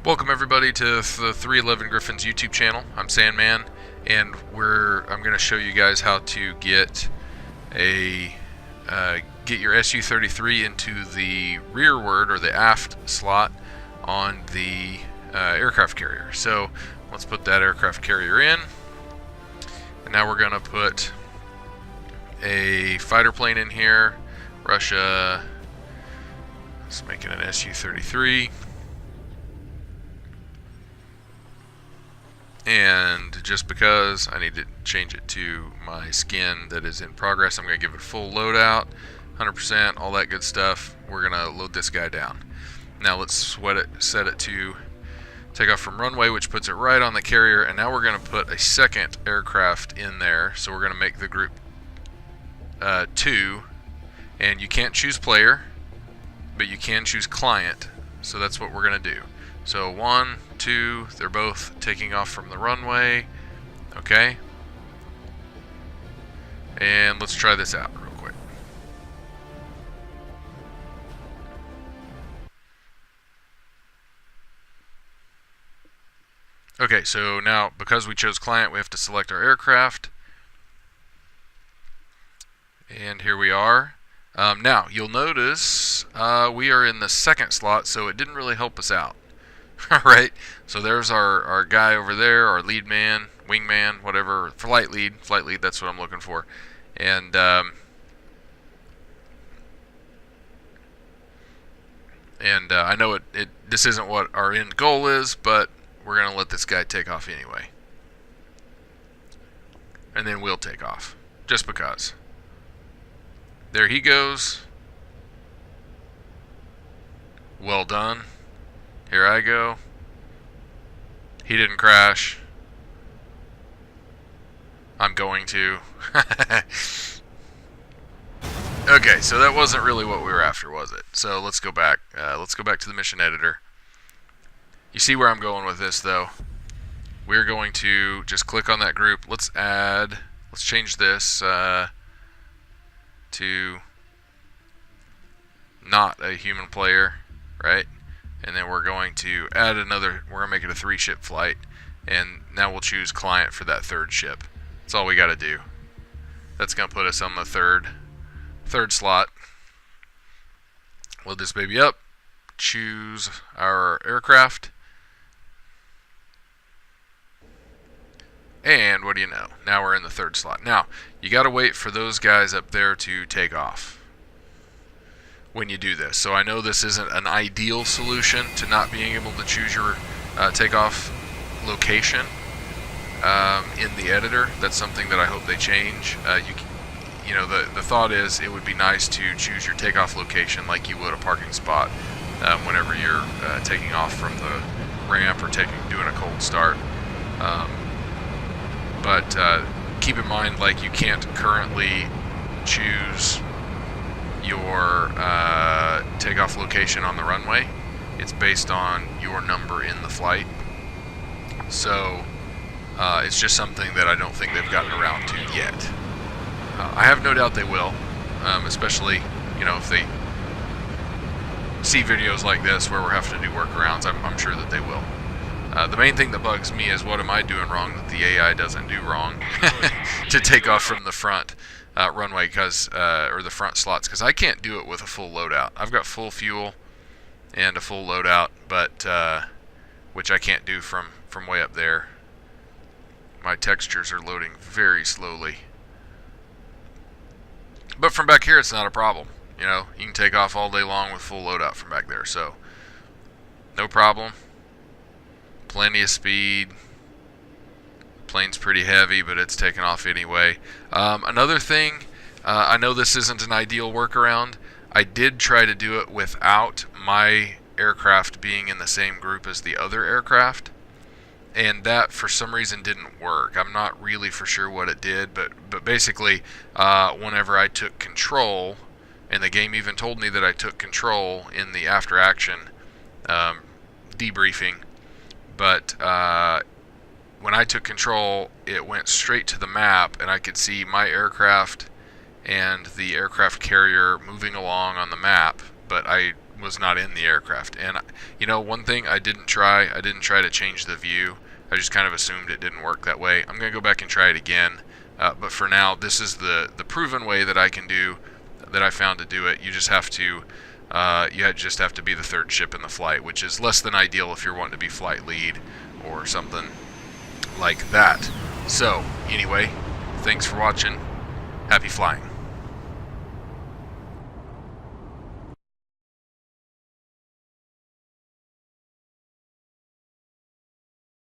Welcome everybody to the 311 Griffins YouTube channel. I'm Sandman, and I'm going to show you guys how to get your SU-33 into the rearward or the aft slot on the aircraft carrier. So let's put that aircraft carrier in, and now we're going to put a fighter plane in here. Russia. Let's make it an SU-33. And just because I need to change it to my skin that is in progress, I'm going to give it full loadout, 100%, all that good stuff. We're going to load this guy down. Now let's set it to take off from runway, which puts it right on the carrier. And now we're going to put a second aircraft in there. So we're going to make the group 2. And you can't choose player, but you can choose client. So that's what we're going to do. So 1, 2, they're both taking off from the runway. Okay. And let's try this out real quick. Okay, so now because we chose client, we have to select our aircraft. And here we are. Now, you'll notice we are in the second slot, so it didn't really help us out. Alright, so there's our guy over there, our lead man, wingman, whatever, flight lead, that's what I'm looking for. And I know this isn't what our end goal is, but we're going to let this guy take off anyway. And then we'll take off, just because. There he goes. Well done. Here I go. He didn't crash. I'm going to. Okay, so that wasn't really what we were after, was it? So let's go back. Let's go back to the mission editor. You see where I'm going with this, though. We're going to just click on that group. Let's change this to not a human player, right? And then we're going to add we're going to make it a 3-ship flight, and now we'll choose client for that 3rd ship. That's all we got to do. That's going to put us on the third slot. Load this baby up, choose our aircraft, and what do you know? Now we're in the 3rd slot. Now, you got to wait for those guys up there to take off when you do this. So I know this isn't an ideal solution to not being able to choose your takeoff location in the editor. That's something that I hope they change. You know, the thought is it would be nice to choose your takeoff location like you would a parking spot whenever you're taking off from the ramp or doing a cold start. But keep in mind, like, you can't currently choose your takeoff location on the runway. It's based on your number in the flight. So it's just something that I don't think they've gotten around to yet. I have no doubt they will, especially, you know, if they see videos like this where we're having to do workarounds. I'm sure that they will. The main thing that bugs me is, what am I doing wrong that the AI doesn't do wrong to take off from the front runway, or the front slots, because I can't do it with a full loadout. I've got full fuel and a full loadout, but which I can't do from way up there. My textures are loading very slowly. But from back here, it's not a problem. You know, you can take off all day long with full loadout from back there, so no problem. Plenty of speed. Plane's pretty heavy, but it's taking off anyway. Another thing, I know this isn't an ideal workaround. I did try to do it without my aircraft being in the same group as the other aircraft, and that for some reason didn't work. I'm not really for sure what it did, but basically whenever I took control, and the game even told me that I took control in the after action debriefing, but when I took control, it went straight to the map, and I could see my aircraft and the aircraft carrier moving along on the map, but I was not in the aircraft. And you know, one thing I didn't try to change the view. I just kind of assumed it didn't work that way. I'm gonna go back and try it again. But for now, this is the proven way that I can do, that I found to do it. You just have to just have to be the third ship in the flight, which is less than ideal if you're wanting to be flight lead or something like that. So anyway, thanks for watching. Happy flying.